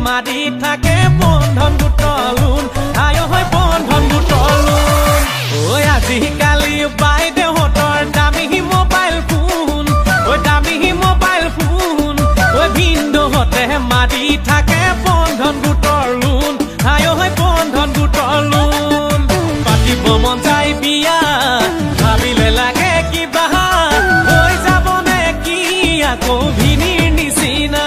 মাৰি থাকে বন্ধন গোটলুন আয় হয় বন্ধন গোটলুন ঐ আজিকালি বাইদেউহঁতৰ দামী মোবাইল ফোন ঐ দামী মোবাইল ফোন ঐ ভিনদেউহঁতে মাৰি থাকে বন্ধন গোটলুন আয় হয় বন্ধন গোটলুন পাতিব মন যায় বিয়া ভাবিলে লাগে কিবা হৈ যাবনে কি আকৌ ভিনিৰ নিচিনা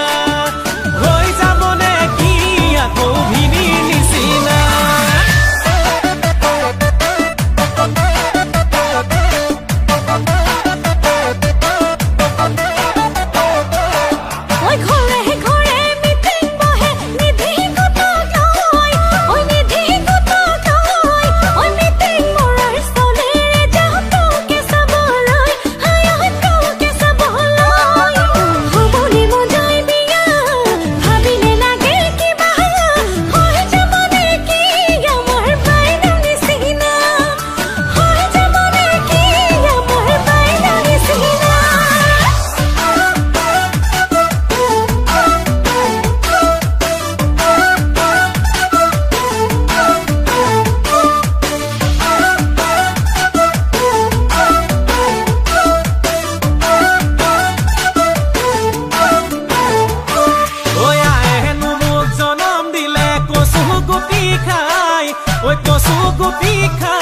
Oi, posso picar.